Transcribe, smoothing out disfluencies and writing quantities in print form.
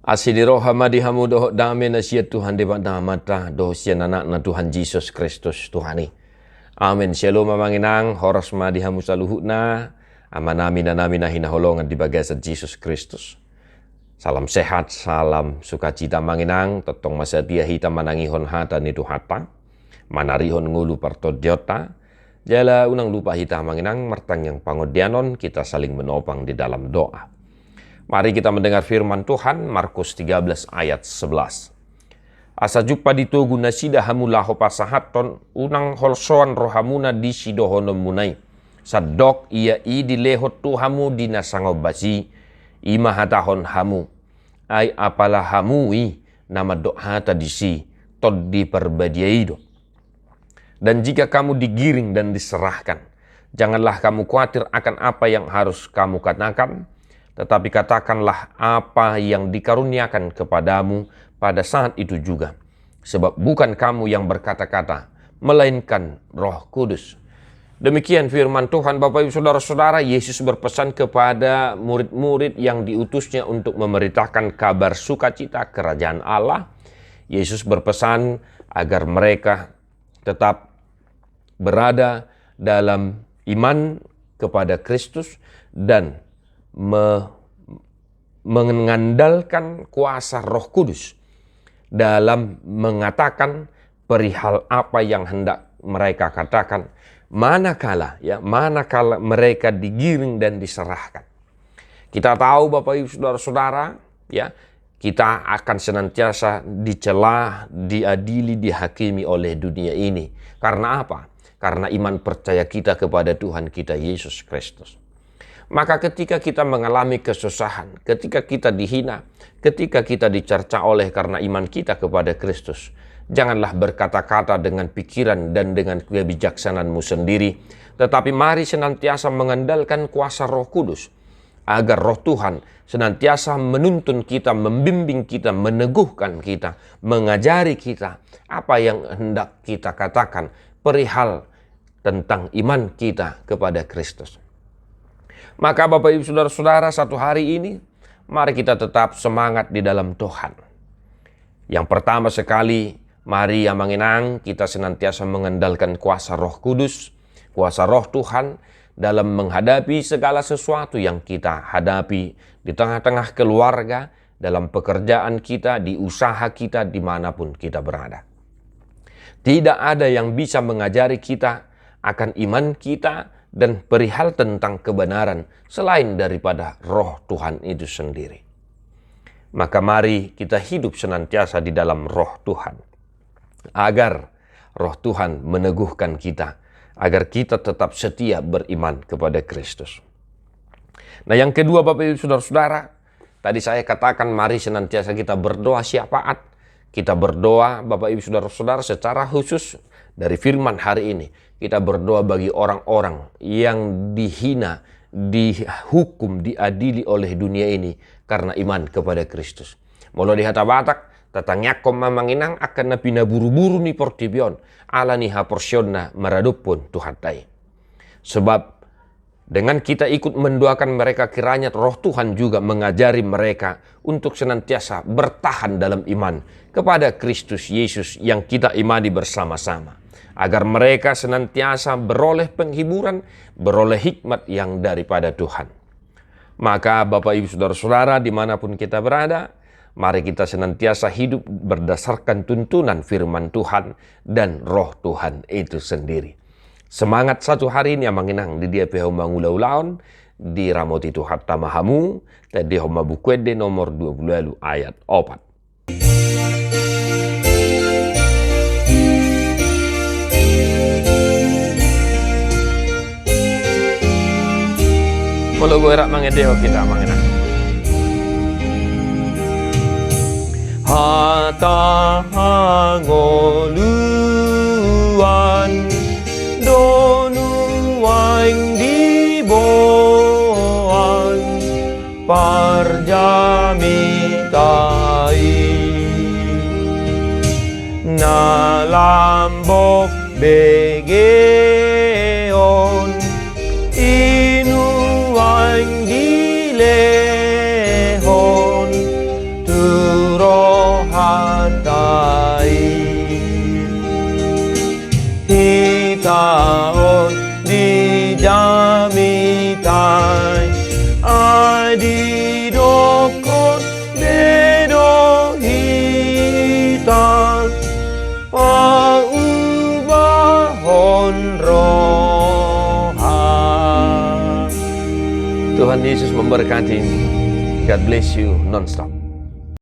Asili roh hamadi hamu doh dame na siya Tuhan dewa na mata doh siya anak na Tuhan Yesus Kristus Tuhani. Amin. Shalom mamanginang horas madi hamu saluhut na amanami na namin na hinaholongan di bagasan Yesus Kristus. Salam sehat, salam sukacita manginang, totong masadia hita manangihon hata ni Tuhata, manarihon ngulu partodiota, jala unang lupa hita manginang martang yang pangodianon kita saling menopang di dalam doa. Mari kita mendengar firman Tuhan, Markus 13 ayat 11. Asa jumpa ditugu nasida hamulaho pasahaton, unang holsoan rohamuna di sidohono munai. Sadok ia i dilehot tuhamu di nasangobasi, ima hatahon hamu. Ay apalah hamui nama dohata disi, tod di perbadiaido. Dan jika kamu digiring dan diserahkan, janganlah kamu khawatir akan apa yang harus kamu katakan, tetapi katakanlah apa yang dikaruniakan kepadamu pada saat itu juga. Sebab bukan kamu yang berkata-kata, melainkan Roh Kudus. Demikian firman Tuhan. Bapak Ibu Saudara-saudara, Yesus berpesan kepada murid-murid yang diutusnya untuk memberitakan kabar sukacita kerajaan Allah. Yesus berpesan agar mereka tetap berada dalam iman kepada Kristus dan mengandalkan kuasa Roh Kudus dalam mengatakan perihal apa yang hendak mereka katakan manakala mereka digiring dan diserahkan. Kita tahu Bapak Ibu Saudara-saudara, kita akan senantiasa dicela, diadili, dihakimi oleh dunia ini. Karena apa? Karena iman percaya kita kepada Tuhan kita Yesus Kristus. Maka ketika kita mengalami kesusahan, ketika kita dihina, ketika kita dicerca oleh karena iman kita kepada Kristus, janganlah berkata-kata dengan pikiran dan dengan kebijaksanaanmu sendiri, tetapi mari senantiasa mengandalkan kuasa Roh Kudus, agar Roh Tuhan senantiasa menuntun kita, membimbing kita, meneguhkan kita, mengajari kita apa yang hendak kita katakan perihal tentang iman kita kepada Kristus. Maka Bapak Ibu Saudara-saudara, satu hari ini mari kita tetap semangat di dalam Tuhan. Yang pertama sekali, mari yang mengenang kita senantiasa mengandalkan kuasa Roh Kudus, kuasa Roh Tuhan dalam menghadapi segala sesuatu yang kita hadapi di tengah-tengah keluarga, dalam pekerjaan kita, di usaha kita, dimanapun kita berada. Tidak ada yang bisa mengajari kita akan iman kita dan perihal tentang kebenaran selain daripada Roh Tuhan itu sendiri. Maka mari kita hidup senantiasa di dalam Roh Tuhan, agar Roh Tuhan meneguhkan kita, agar kita tetap setia beriman kepada Kristus. Nah, yang kedua Bapak Ibu Saudara-saudara, tadi saya katakan mari senantiasa kita berdoa syafaat. Kita berdoa Bapak Ibu Saudara-saudara secara khusus dari firman hari ini. Kita berdoa bagi orang-orang yang dihina, dihukum, diadili oleh dunia ini karena iman kepada Kristus. Molo di hata batak, tatangyakom mamanginang akan napina buru-buru ni portibion, ala ni haporsionna maradupun tuhatai. Sebab dengan kita ikut mendoakan mereka, kiranya Roh Tuhan juga mengajari mereka untuk senantiasa bertahan dalam iman kepada Kristus Yesus yang kita imani bersama-sama. Agar mereka senantiasa beroleh penghiburan, beroleh hikmat yang daripada Tuhan. Maka Bapak Ibu Saudara-saudara dimanapun kita berada, mari kita senantiasa hidup berdasarkan tuntunan firman Tuhan dan Roh Tuhan itu sendiri. Semangat satu hari ini yang mengenang di dia pihau mangula-ulaon, di ramoti Tuhan tamahamu, tadi homa bukwede nomor 20 ayat 4. Kalau gue rak mangedeo kita mangenang. Hata hangoluan donuaing diboan parjamitai nalambok begeon inuaing dilehon tu hitaon di jamitai adi dokon bedo hitan paubahon roha. Tuhan Yesus memberkati. God bless you non-stop.